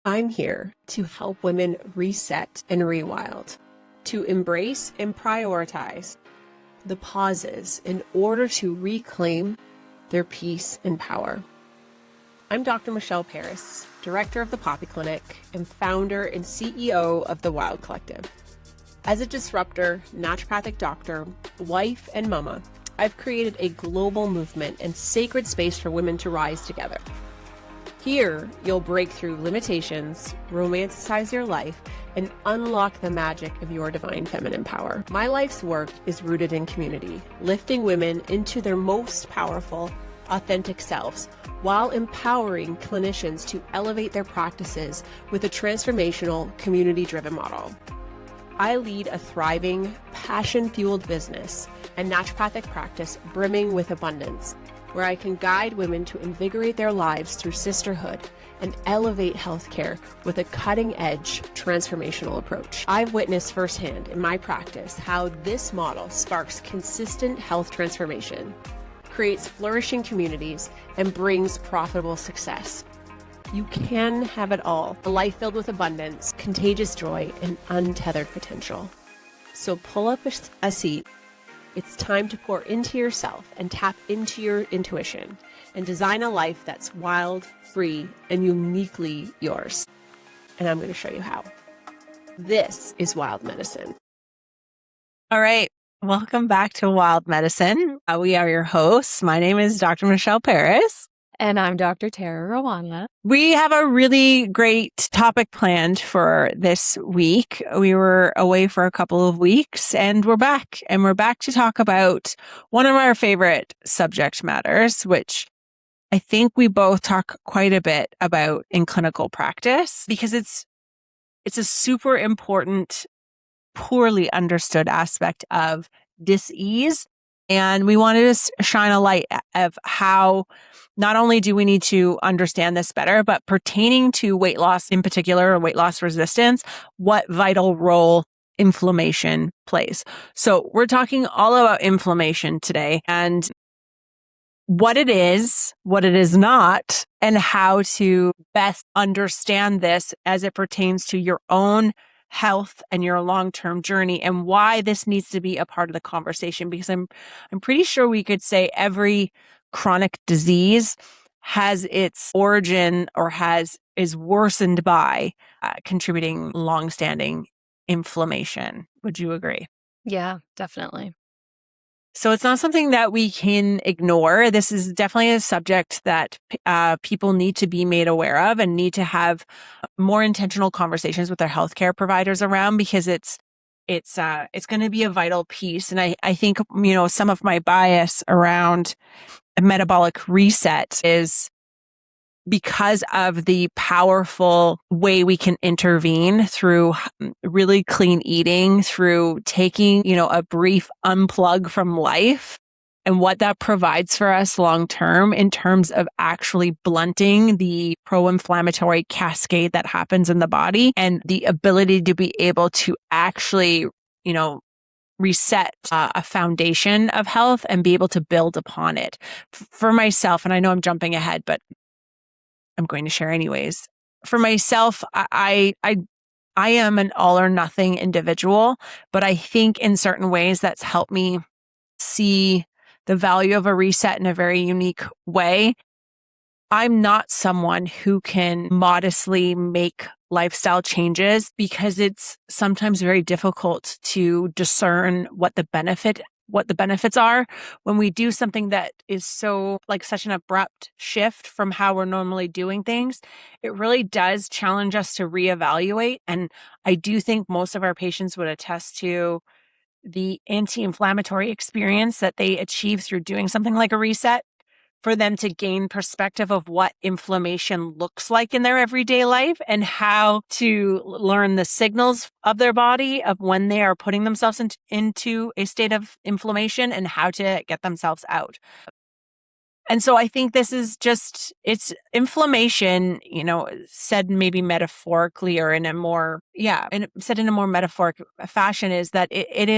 I'm here to help women reset and rewild, to embrace and prioritize the pauses in order to reclaim their peace and power. I'm Dr. Michelle Paris, director of the Poppy Clinic and founder and CEO of the Wild Collective. As a disruptor, naturopathic doctor, wife, and mama, I've created a global movement and sacred space for women to rise together. Here, you'll break through limitations, romanticize your life, and unlock the magic of your divine feminine power. My life's work is rooted in community, lifting women into their most powerful, authentic selves, while empowering clinicians to elevate their practices with a transformational, community-driven model. I lead a thriving, passion-fueled business and naturopathic practice brimming with abundance, where I can guide women to invigorate their lives through sisterhood and elevate healthcare with a cutting-edge transformational approach. I've witnessed firsthand in my practice how this model sparks consistent health transformation, creates flourishing communities, and brings profitable success. You can have it all, a life filled with abundance, contagious joy, and untethered potential. So pull up a seat. It's time to pour into yourself and tap into your intuition and design a life that's wild, free, and uniquely yours. And I'm going to show you how. This is Wild Medicine. All right. Welcome back to Wild Medicine. We are your hosts. My name is Dr. Michelle Paris. And I'm Dr. Tara Rwanda. We have a really great topic planned for this week. We were away for a couple of weeks and we're back. And we're back to talk about one of our favorite subject matters, which I think we both talk quite a bit about in clinical practice because it's a super important, poorly understood aspect of dis-ease. And we wanted to shine a light of how not only do we need to understand this better, but pertaining to weight loss in particular, or weight loss resistance, what vital role inflammation plays. So we're talking all about inflammation today and what it is not, and how to best understand this as it pertains to your own health and your long-term journey, and why this needs to be a part of the conversation, because I'm pretty sure we could say every chronic disease has its origin or is worsened by contributing long-standing inflammation. Would you agree? Yeah, definitely. So it's not something that we can ignore. This is definitely a subject that people need to be made aware of and need to have more intentional conversations with their healthcare providers around, because it's going to be a vital piece. And I think, some of my bias around a metabolic reset is because of the powerful way we can intervene through really clean eating, through taking, a brief unplug from life, and what that provides for us long term in terms of actually blunting the pro-inflammatory cascade that happens in the body, and the ability to be able to actually, reset a foundation of health and be able to build upon it. For myself, and I know I'm jumping ahead, but I'm going to share anyways. For myself, I am an all or nothing individual, but I think in certain ways that's helped me see the value of a reset in a very unique way. I'm not someone who can modestly make lifestyle changes because it's sometimes very difficult to discern what the benefits are when we do something that is so such an abrupt shift from how we're normally doing things. It really does challenge us to reevaluate. And I do think most of our patients would attest to the anti-inflammatory experience that they achieve through doing something like a reset, for them to gain perspective of what inflammation looks like in their everyday life and how to learn the signals of their body of when they are putting themselves into a state of inflammation and how to get themselves out. And so I think this is it's inflammation, said maybe metaphorically or said in a more metaphoric fashion, is that it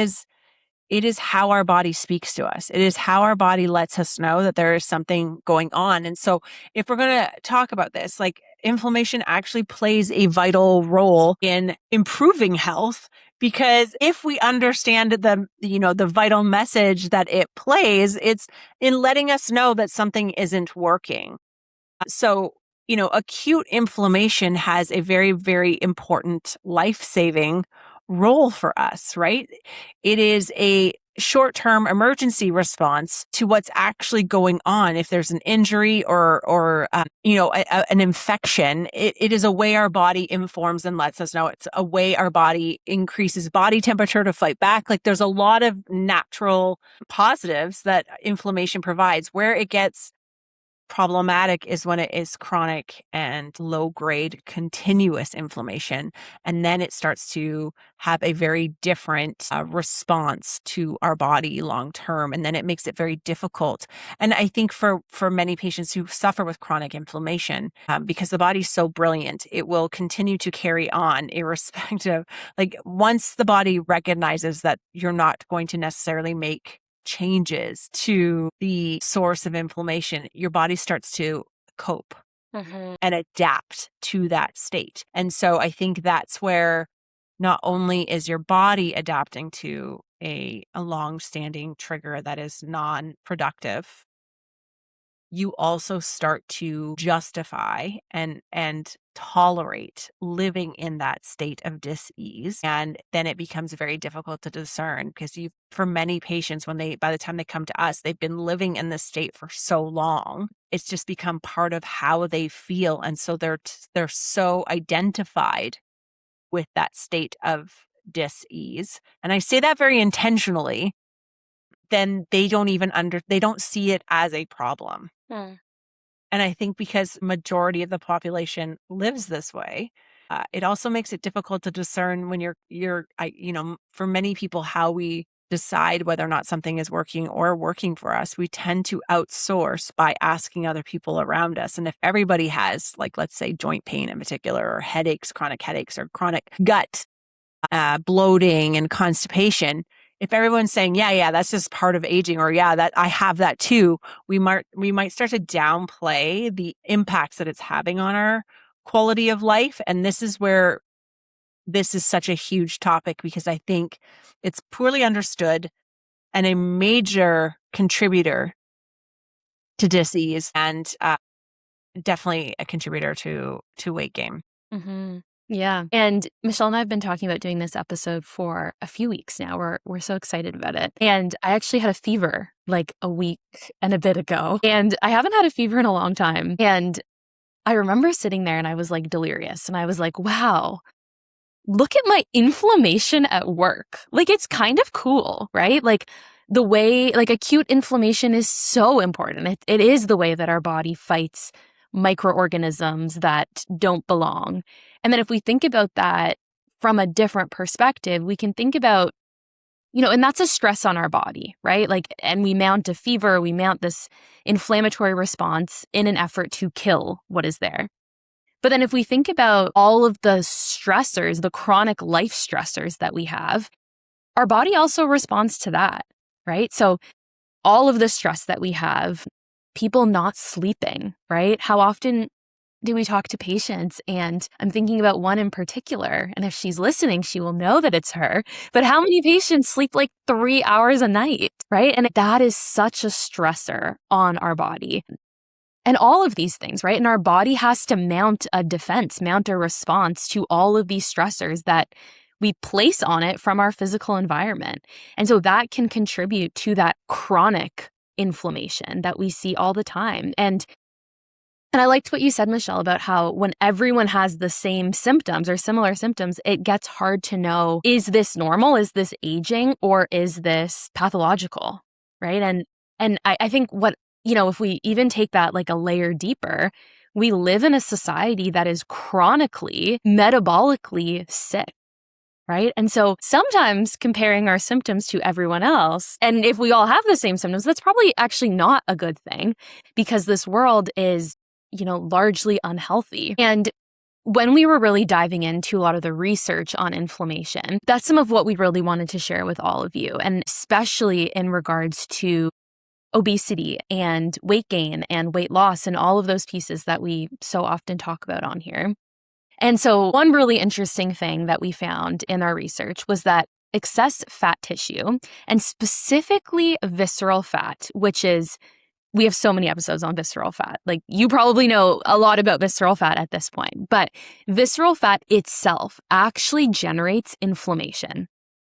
is how our body speaks to us. It is how our body lets us know that there is something going on. And so if we're going to talk about this, inflammation actually plays a vital role in improving health, because if we understand the vital message that it plays, it's in letting us know that something isn't working. So, acute inflammation has a very, very important life-saving role for us, right? It is a short-term emergency response to what's actually going on. If there's an injury or an infection, it is a way our body informs and lets us know. It's a way our body increases body temperature to fight back. Like, there's a lot of natural positives that inflammation provides. Where it gets problematic is when it is chronic and low grade continuous inflammation. And then it starts to have a very different response to our body long term. And then it makes it very difficult. And I think for many patients who suffer with chronic inflammation, because the body's so brilliant, it will continue to carry on irrespective. Like, once the body recognizes that you're not going to necessarily make changes to the source of inflammation, your body starts to cope and adapt to that state. And so I think that's where not only is your body adapting to a long-standing trigger that is non-productive, you also start to justify and tolerate living in that state of dis-ease. And then it becomes very difficult to discern, because for many patients, by the time they come to us, they've been living in this state for so long, it's just become part of how they feel. And so they're so identified with that state of dis-ease. And I say that very intentionally. Then they don't see it as a problem. And I think because majority of the population lives this way, it also makes it difficult to discern when for many people, how we decide whether or not something is working for us. We tend to outsource by asking other people around us. And if everybody has, like, let's say joint pain in particular, or chronic headaches, or chronic gut bloating and constipation, if everyone's saying, yeah, that's just part of aging, or yeah, that I have that too, we might start to downplay the impacts that it's having on our quality of life. And this is where this is such a huge topic, because I think it's poorly understood and a major contributor to dis-ease, and definitely a contributor to weight gain. Yeah. And Michelle and I have been talking about doing this episode for a few weeks now. We're so excited about it. And I actually had a fever like a week and a bit ago. And I haven't had a fever in a long time. And I remember sitting there and I was like delirious. And I was like, wow, look at my inflammation at work. Like, it's kind of cool, right? Like, the way, like, acute inflammation is so important. It is the way that our body fights microorganisms that don't belong. And then if we think about that from a different perspective, we can think about, and that's a stress on our body, right? Like, and we mount a fever, we mount this inflammatory response in an effort to kill what is there. But then if we think about all of the stressors, the chronic life stressors that we have, our body also responds to that, right? So all of the stress that we have, people not sleeping, right? How often do we talk to patients? And I'm thinking about one in particular, and if she's listening, she will know that it's her. But how many patients sleep like 3 hours a night, right? And that is such a stressor on our body. And all of these things, right? And our body has to mount a defense, mount a response to all of these stressors that we place on it from our physical environment. And so that can contribute to that chronic inflammation that we see all the time. And I liked what you said, Michelle, about how when everyone has the same symptoms or similar symptoms, it gets hard to know, is this normal? Is this aging? Or is this pathological? Right. And I think if we even take that like a layer deeper, we live in a society that is chronically, metabolically sick. Right. And so sometimes comparing our symptoms to everyone else, and if we all have the same symptoms, that's probably actually not a good thing, because this world is, largely unhealthy. And when we were really diving into a lot of the research on inflammation, that's some of what we really wanted to share with all of you. And especially in regards to obesity and weight gain and weight loss and all of those pieces that we so often talk about on here. And so one really interesting thing that we found in our research was that excess fat tissue, and specifically visceral fat, which is, we have so many episodes on visceral fat. Like, you probably know a lot about visceral fat at this point, but visceral fat itself actually generates inflammation.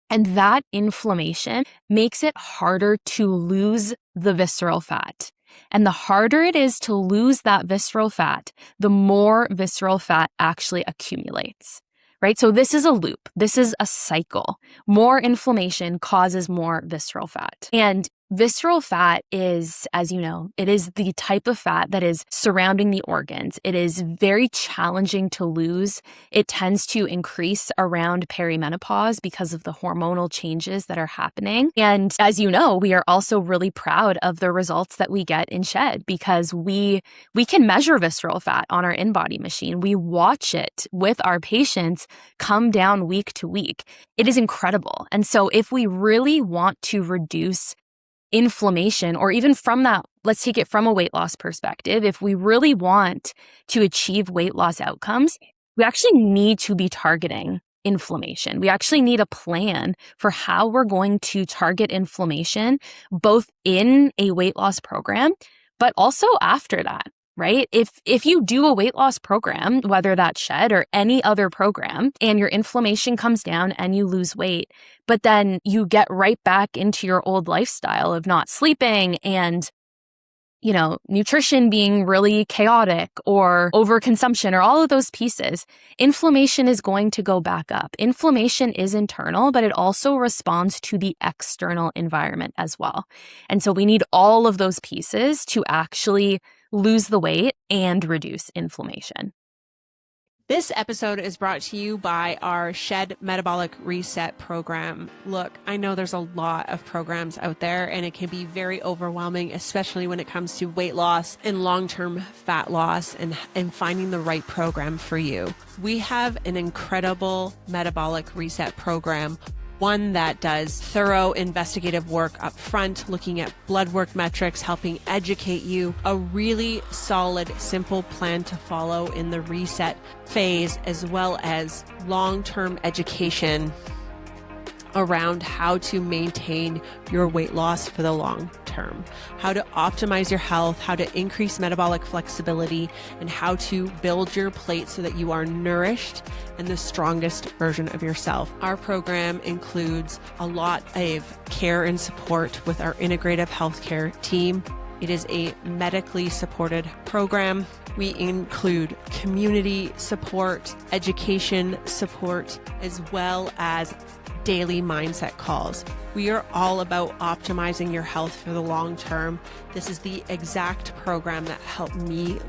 And that inflammation makes it harder to lose the visceral fat. And the harder it is to lose that visceral fat, the more visceral fat actually accumulates, right? So this is a loop. This is a cycle. More inflammation causes more visceral fat. And visceral fat is, as you know, it is the type of fat that is surrounding the organs. It is very challenging to lose. It tends to increase around perimenopause because of the hormonal changes that are happening. And as you know, we are also really proud of the results that we get in Shed, because we can measure visceral fat on our in-body machine. We watch it with our patients come down week to week. It is incredible. And so if we really want to reduce inflammation, or even from that, let's take it from a weight loss perspective. If we really want to achieve weight loss outcomes, we actually need to be targeting inflammation. We actually need a plan for how we're going to target inflammation, both in a weight loss program, but also after that, right? If you do a weight loss program, whether that's Shed or any other program, and your inflammation comes down and you lose weight, but then you get right back into your old lifestyle of not sleeping and, you know, nutrition being really chaotic or overconsumption or all of those pieces, inflammation is going to go back up. Inflammation is internal, but it also responds to the external environment as well. And so we need all of those pieces to actually lose the weight and reduce inflammation. This episode is brought to you by our Shed Metabolic Reset program. Look, I know there's a lot of programs out there and it can be very overwhelming, especially when it comes to weight loss and long-term fat loss and finding the right program for you. We have an incredible metabolic reset program, one that does thorough investigative work up front, looking at blood work metrics, helping educate you, a really solid, simple plan to follow in the reset phase, as well as long-term education around how to maintain your weight loss for the long term, how to optimize your health, how to increase metabolic flexibility, and how to build your plate so that you are nourished and the strongest version of yourself. Our program includes a lot of care and support with our integrative healthcare team. It is a medically supported program. We include community support, education support, as well as daily mindset calls. We are all about optimizing your health for the long term. This is the exact program that helped me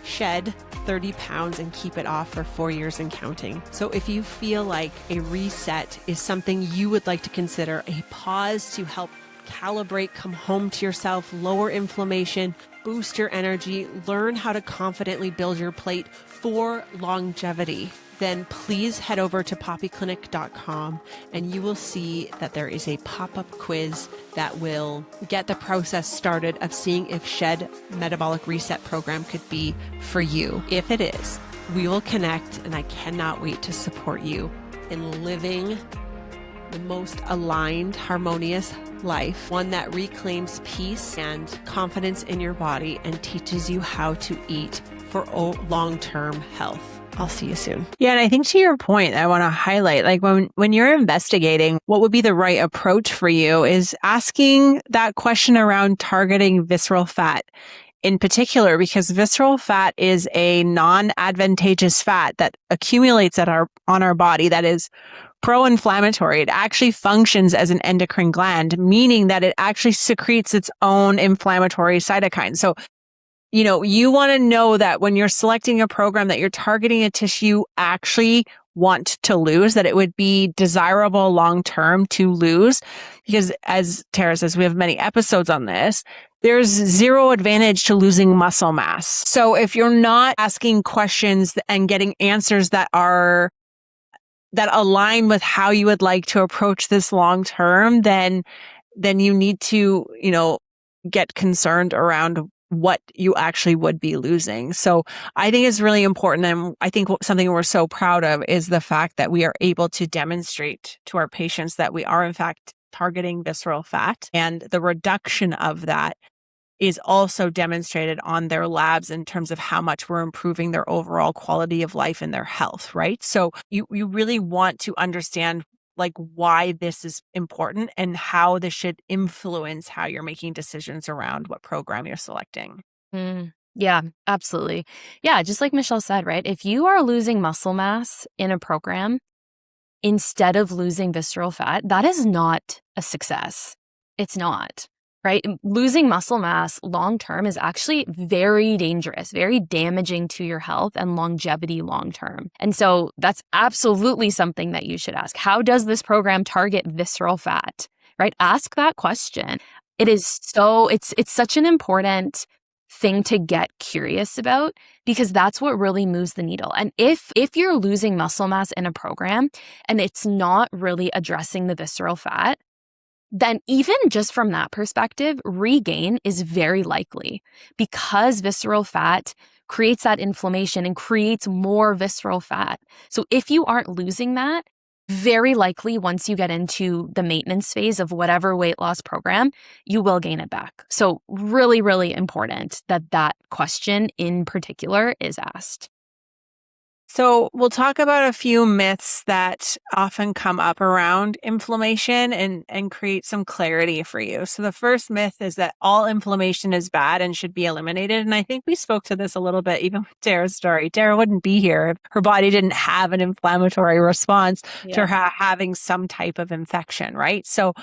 shed 30 pounds and keep it off for 4 years and counting. So if you feel like a reset is something you would like to consider, a pause to help calibrate, come home to yourself, lower inflammation, boost your energy, learn how to confidently build your plate for longevity, then please head over to poppyclinic.com and you will see that there is a pop-up quiz that will get the process started of seeing if Shed Metabolic Reset program could be for you. If it is, we will connect, and I cannot wait to support you in living the most aligned, harmonious life, one that reclaims peace and confidence in your body and teaches you how to eat for long-term health. I'll see you soon. Yeah. And I think to your point, I want to highlight, like when you're investigating what would be the right approach for you is asking that question around targeting visceral fat in particular, because visceral fat is a non-advantageous fat that accumulates on our body that is pro-inflammatory. It actually functions as an endocrine gland, meaning that it actually secretes its own inflammatory cytokines. So you want to know that when you're selecting a program that you're targeting a tissue you actually want to lose, that it would be desirable long-term to lose. Because as Tara says, we have many episodes on this, there's zero advantage to losing muscle mass. So if you're not asking questions and getting answers that align with how you would like to approach this long-term, then you need to, get concerned around what you actually would be losing. So I think it's really important. And I think something we're so proud of is the fact that we are able to demonstrate to our patients that we are in fact targeting visceral fat, and the reduction of that is also demonstrated on their labs in terms of how much we're improving their overall quality of life and their health, right? So you really want to understand like why this is important and how this should influence how you're making decisions around what program you're selecting. Yeah, absolutely. Yeah, just like Michelle said, right? If you are losing muscle mass in a program instead of losing visceral fat, that is not a success. It's not, right? Losing muscle mass long term is actually very dangerous, very damaging to your health and longevity long term. And so that's absolutely something that you should ask. How does this program target visceral fat, right? Ask that question. It's such an important thing to get curious about, because that's what really moves the needle. And if you're losing muscle mass in a program and it's not really addressing the visceral fat, then even just from that perspective, regain is very likely, because visceral fat creates that inflammation and creates more visceral fat. So if you aren't losing that, very likely once you get into the maintenance phase of whatever weight loss program, you will gain it back. So really, really important that question in particular is asked. So we'll talk about a few myths that often come up around inflammation and create some clarity for you. So the first myth is that all inflammation is bad and should be eliminated. And I think we spoke to this a little bit, even with Tara's story. Tara wouldn't be here if her body didn't have an inflammatory response to her having some type of infection, right? So,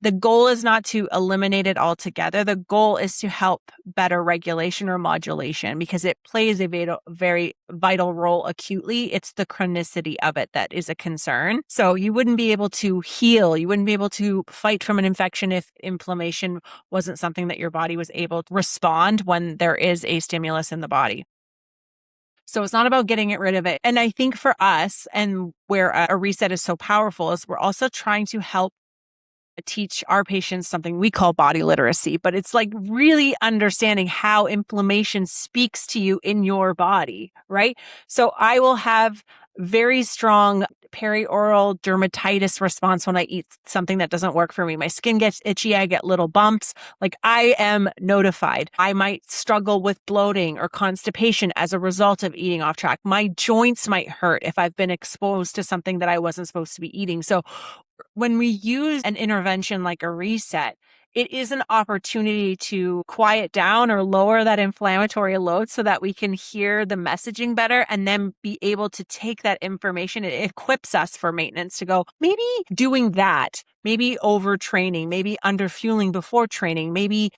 the goal is not to eliminate it altogether. The goal is to help better regulation or modulation, because it plays a very vital role acutely. It's the chronicity of it that is a concern. So you wouldn't be able to heal. You wouldn't be able to fight from an infection if inflammation wasn't something that your body was able to respond when there is a stimulus in the body. So it's not about getting rid of it. And I think for us, and where a reset is so powerful, is we're also trying to help teach our patients something we call body literacy, but it's like really understanding how inflammation speaks to you in your body, right? So I will have very strong perioral dermatitis response when I eat something that doesn't work for me. My skin gets itchy. I get little bumps. Like, I am notified. I might struggle with bloating or constipation as a result of eating off track. My joints might hurt if I've been exposed to something that I wasn't supposed to be eating. So when we use an intervention like a reset, it is an opportunity to quiet down or lower that inflammatory load so that we can hear the messaging better and then be able to take that information. It equips us for maintenance to go, maybe doing that, maybe overtraining, maybe underfueling before training, maybe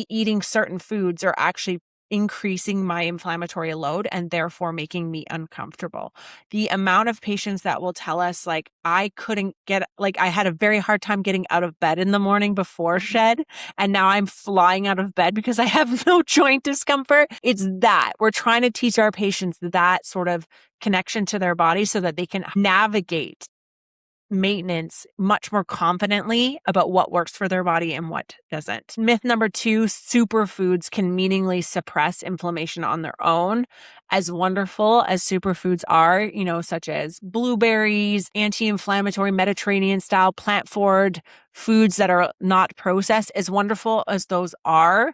eating certain foods are actually increasing my inflammatory load and therefore making me uncomfortable. The amount of patients that will tell us, like, I had a very hard time getting out of bed in the morning before shed, and now I'm flying out of bed because I have no joint discomfort. It's that we're trying to teach our patients that sort of connection to their body so that they can navigate maintenance much more confidently about what works for their body and what doesn't. Myth number 2, superfoods can meaningfully suppress inflammation on their own. As wonderful as superfoods are, such as blueberries, anti-inflammatory Mediterranean style plant forward foods that are not processed, as wonderful as those are,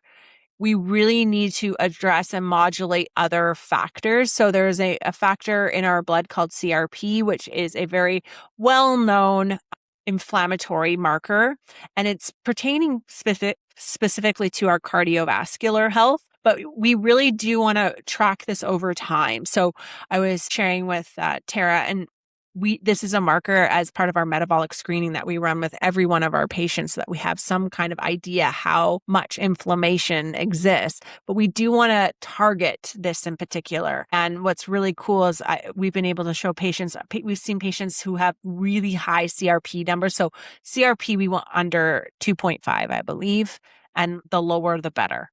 we really need to address and modulate other factors. So there's a factor in our blood called CRP, which is a very well-known inflammatory marker, and it's pertaining specifically to our cardiovascular health. But we really do want to track this over time. So I was sharing with Tara, and this is a marker as part of our metabolic screening that we run with every one of our patients, so that we have some kind of idea how much inflammation exists. But we do want to target this in particular. And what's really cool is we've been able to show patients, we've seen patients who have really high CRP numbers. So CRP, we want under 2.5, I believe, and the lower, the better.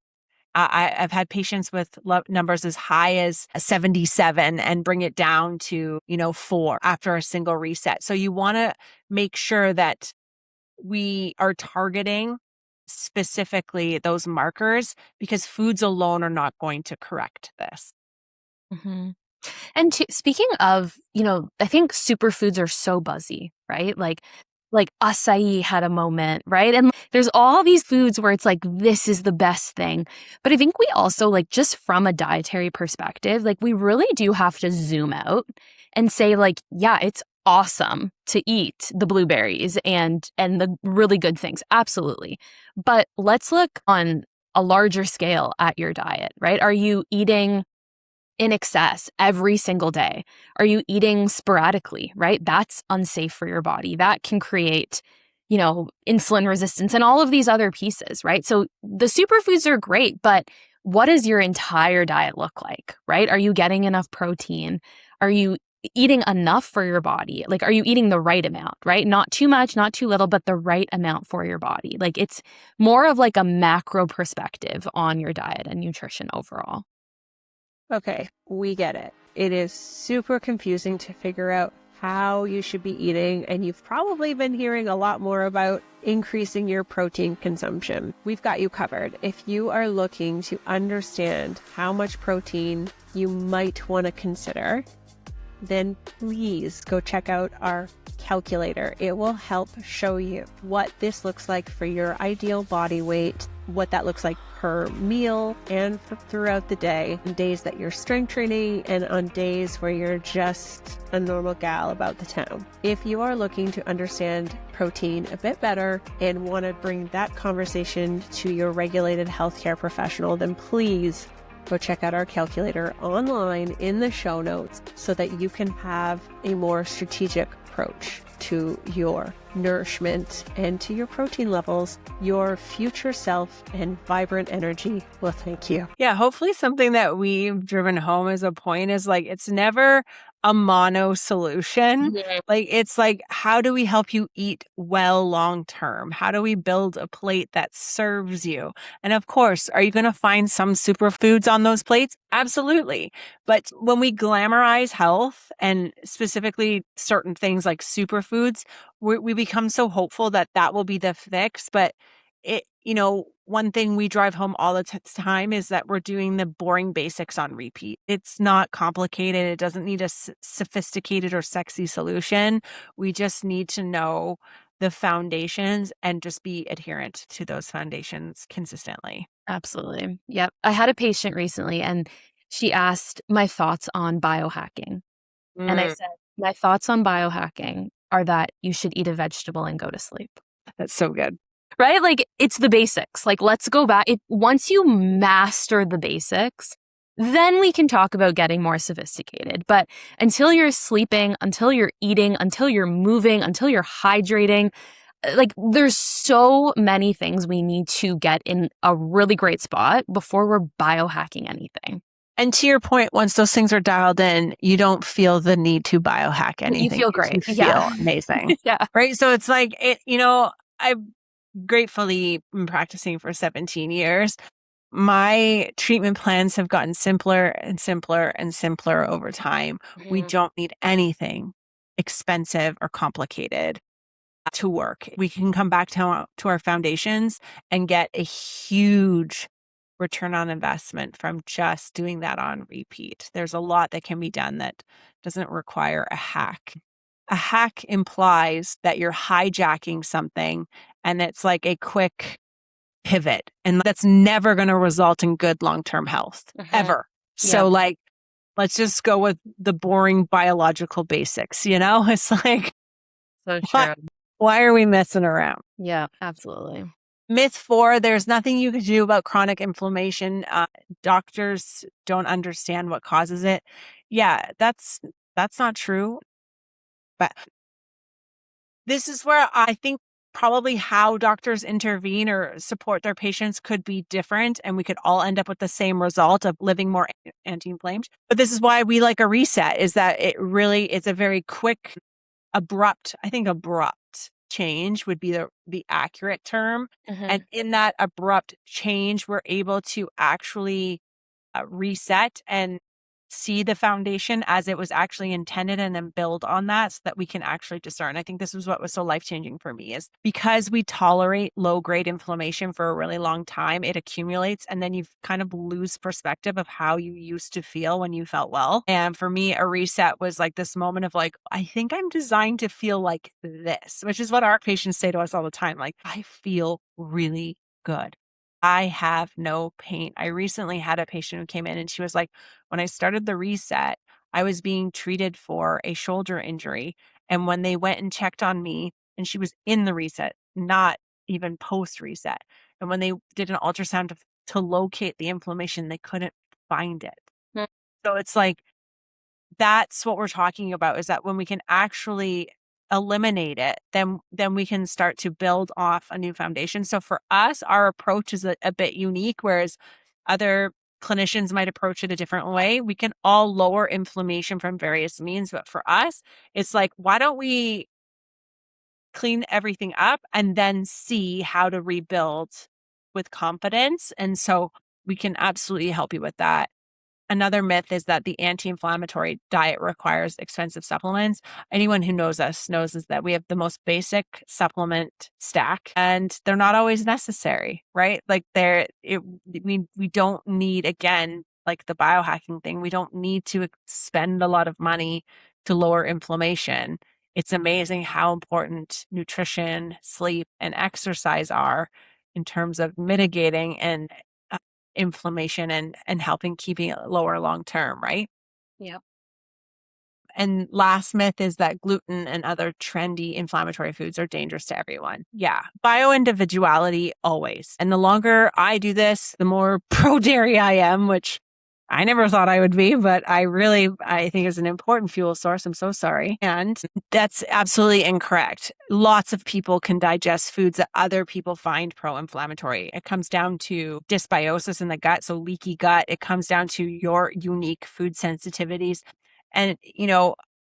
I've had patients with numbers as high as 77 and bring it down to, 4 after a single reset. So you want to make sure that we are targeting specifically those markers, because foods alone are not going to correct this. Mm-hmm. And speaking of, I think superfoods are so buzzy, right? Like acai had a moment, right? And there's all these foods where it's like, this is the best thing. But I think we also, like, just from a dietary perspective, like, we really do have to zoom out and say, like, yeah, it's awesome to eat the blueberries and the really good things. Absolutely. But let's look on a larger scale at your diet, right? Are you eating in excess every single day? Are you eating sporadically, right? That's unsafe for your body. That can create, insulin resistance and all of these other pieces, right? So the superfoods are great, but what does your entire diet look like, right? Are you getting enough protein? Are you eating enough for your body? Like, are you eating the right amount, right? Not too much, not too little, but the right amount for your body. Like, it's more of like a macro perspective on your diet and nutrition overall. Okay, we get it. It is super confusing to figure out how you should be eating, and you've probably been hearing a lot more about increasing your protein consumption. We've got you covered. If you are looking to understand how much protein you might want to consider, then please go check out our calculator. It will help show you what this looks like for your ideal body weight, what that looks like per meal and throughout the day, on days that you're strength training and on days where you're just a normal gal about the town. If you are looking to understand protein a bit better and want to bring that conversation to your regulated healthcare professional, then please go check out our calculator online in the show notes so that you can have a more strategic approach to your nourishment and to your protein levels. Your future self and vibrant energy will thank you. Yeah, hopefully something that we've driven home as a point is like, it's never a mono solution. Yeah. Like, it's like, how do we help you eat well long term? How do we build a plate that serves you? And of course, are you going to find some superfoods on those plates? Absolutely. But when we glamorize health and specifically certain things like superfoods, we become so hopeful that that will be the fix. But one thing we drive home all the time is that we're doing the boring basics on repeat. It's not complicated. It doesn't need a sophisticated or sexy solution. We just need to know the foundations and just be adherent to those foundations consistently. Absolutely. Yep. I had a patient recently and she asked my thoughts on biohacking. And I said, my thoughts on biohacking are that you should eat a vegetable and go to sleep. That's so good. Right? Like, it's the basics. Like, let's go back. Once you master the basics, then we can talk about getting more sophisticated. But until you're sleeping, until you're eating, until you're moving, until you're hydrating, like, there's so many things we need to get in a really great spot before we're biohacking anything. And to your point, once those things are dialed in, you don't feel the need to biohack anything. You feel great. You feel amazing. Yeah. Right. So it's like, I've gratefully been practicing for 17 years. My treatment plans have gotten simpler and simpler and simpler over time. We don't need anything expensive or complicated to work. We can come back to our foundations and get a huge return on investment from just doing that on repeat. There's a lot that can be done that doesn't require a hack. A hack implies that you're hijacking something and it's like a quick pivot, and that's never going to result in good long-term health ever. So let's just go with the boring biological basics, It's like, so true. Why are we messing around? Yeah, absolutely. Myth 4, there's nothing you can do about chronic inflammation. Doctors don't understand what causes it. Yeah, that's not true. But this is where I think probably how doctors intervene or support their patients could be different, and we could all end up with the same result of living more anti-inflamed. But this is why we like a reset, is that it's a very quick, abrupt change would be the accurate term. And in that abrupt change, we're able to actually reset and see the foundation as it was actually intended and then build on that so that we can actually discern. I think this was what was so life-changing for me, is because we tolerate low-grade inflammation for a really long time, it accumulates, and then you kind of lose perspective of how you used to feel when you felt well. And for me, a reset was like this moment of like, I think I'm designed to feel like this, which is what our patients say to us all the time. Like, I feel really good. I have no pain. I recently had a patient who came in and she was like, when I started the reset, I was being treated for a shoulder injury. And when they went and checked on me, and she was in the reset, not even post reset. And when they did an ultrasound to locate the inflammation, they couldn't find it. Mm. So it's like, that's what we're talking about, is that when we can actually eliminate it, then we can start to build off a new foundation. So for us, our approach is a bit unique, whereas other clinicians might approach it a different way. We can all lower inflammation from various means, but for us, it's like, why don't we clean everything up and then see how to rebuild with confidence? And so we can absolutely help you with that. Another myth is that the anti-inflammatory diet requires expensive supplements. Anyone who knows us knows is that we have the most basic supplement stack, and they're not always necessary, right? Like we don't need, again, like the biohacking thing, we don't need to spend a lot of money to lower inflammation. It's amazing how important nutrition, sleep, and exercise are in terms of mitigating and inflammation and helping keeping it lower long term, right? Yep. And last myth is that gluten and other trendy inflammatory foods are dangerous to everyone. Yeah, bioindividuality always. And the longer I do this, the more pro dairy I am, which I never thought I would be, but I think is an important fuel source. I'm so sorry. And that's absolutely incorrect. Lots of people can digest foods that other people find pro-inflammatory. It comes down to dysbiosis in the gut, so leaky gut. It comes down to your unique food sensitivities. And,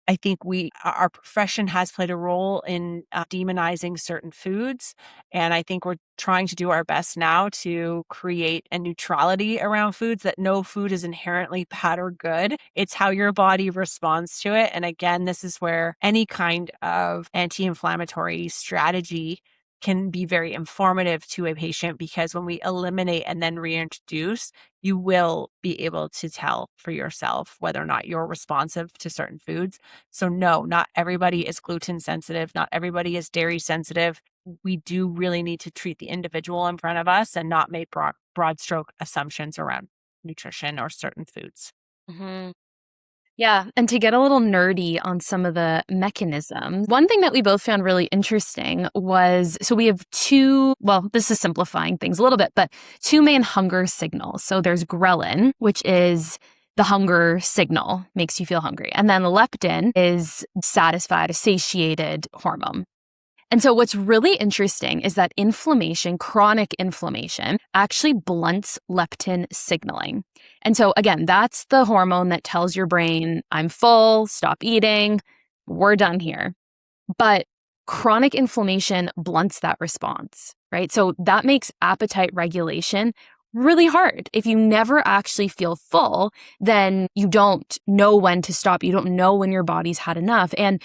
I think our profession has played a role in demonizing certain foods. And I think we're trying to do our best now to create a neutrality around foods, that no food is inherently bad or good. It's how your body responds to it. And again, this is where any kind of anti-inflammatory strategy can be very informative to a patient, because when we eliminate and then reintroduce, you will be able to tell for yourself whether or not you're responsive to certain foods. So no, not everybody is gluten sensitive. Not everybody is dairy sensitive. We do really need to treat the individual in front of us and not make broad stroke assumptions around nutrition or certain foods. Mm-hmm. Yeah. And to get a little nerdy on some of the mechanisms, one thing that we both found really interesting was, so we have this is simplifying things a little bit, but two main hunger signals. So there's ghrelin, which is the hunger signal, makes you feel hungry. And then leptin is satisfied, a satiated hormone. And so what's really interesting is that chronic inflammation, actually blunts leptin signaling. And so again, that's the hormone that tells your brain, I'm full, stop eating, we're done here. But chronic inflammation blunts that response, right? So that makes appetite regulation really hard. If you never actually feel full, then you don't know when to stop. You don't know when your body's had enough. And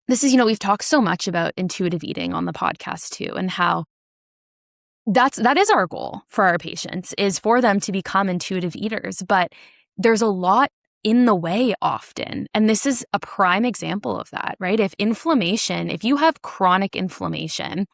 this is, we've talked so much about intuitive eating on the podcast too, and how that is our goal for our patients, is for them to become intuitive eaters. But there's a lot in the way often. And this is a prime example of that, right? If you have chronic inflammation,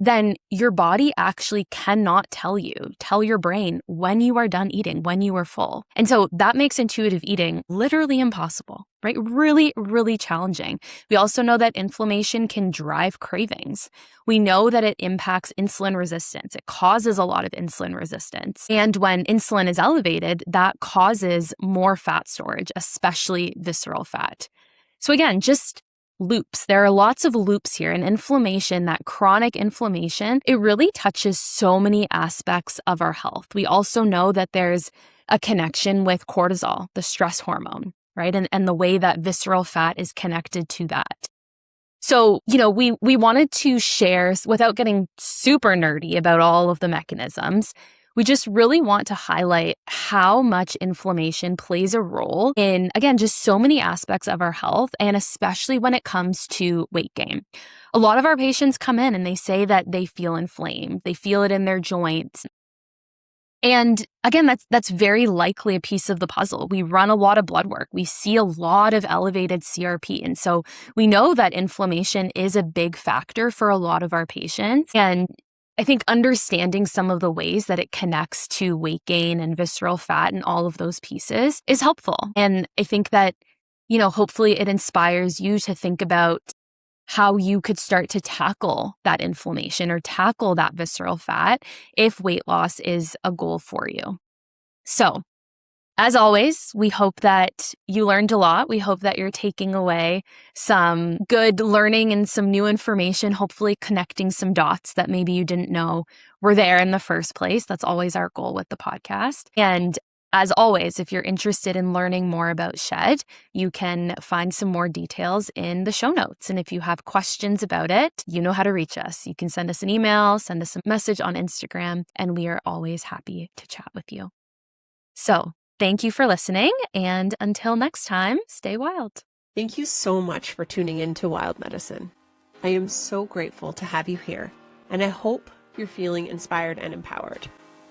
then your body actually cannot tell your brain when you are done eating, when you are full. And so that makes intuitive eating literally impossible, right? Really, really challenging. We also know that inflammation can drive cravings. We know that it impacts insulin resistance. It causes a lot of insulin resistance. And when insulin is elevated, that causes more fat storage, especially visceral fat. So again, just loops. There are lots of loops here, and inflammation, that chronic inflammation, it really touches so many aspects of our health. We also know that there's a connection with cortisol, the stress hormone, right? And the way that visceral fat is connected to that. So, we wanted to share, without getting super nerdy about all of the mechanisms, we just really want to highlight how much inflammation plays a role in, again, just so many aspects of our health, and especially when it comes to weight gain. A lot of our patients come in and they say that they feel inflamed. They feel it in their joints. And again, that's very likely a piece of the puzzle. We run a lot of blood work. We see a lot of elevated CRP. And so we know that inflammation is a big factor for a lot of our patients. And I think understanding some of the ways that it connects to weight gain and visceral fat and all of those pieces is helpful. And I think that, hopefully it inspires you to think about how you could start to tackle that inflammation or tackle that visceral fat if weight loss is a goal for you. So, as always, we hope that you learned a lot. We hope that you're taking away some good learning and some new information, hopefully connecting some dots that maybe you didn't know were there in the first place. That's always our goal with the podcast. And as always, if you're interested in learning more about SHED, you can find some more details in the show notes. And if you have questions about it, you know how to reach us. You can send us an email, send us a message on Instagram, and we are always happy to chat with you. So, thank you for listening, and until next time, stay wild. Thank you so much for tuning in to Wild Medicine. I am so grateful to have you here, and I hope you're feeling inspired and empowered.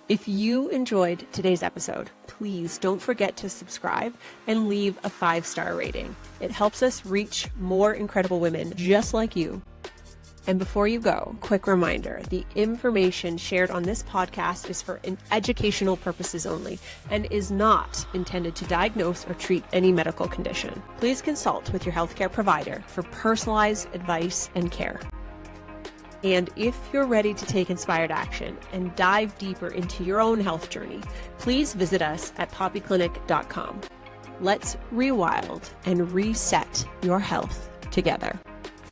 If you enjoyed today's episode, please don't forget to subscribe and leave a 5-star rating. It helps us reach more incredible women just like you. And before you go, quick reminder, the information shared on this podcast is for educational purposes only and is not intended to diagnose or treat any medical condition. Please consult with your healthcare provider for personalized advice and care. And if you're ready to take inspired action and dive deeper into your own health journey, please visit us at poppyclinic.com. Let's rewild and reset your health together.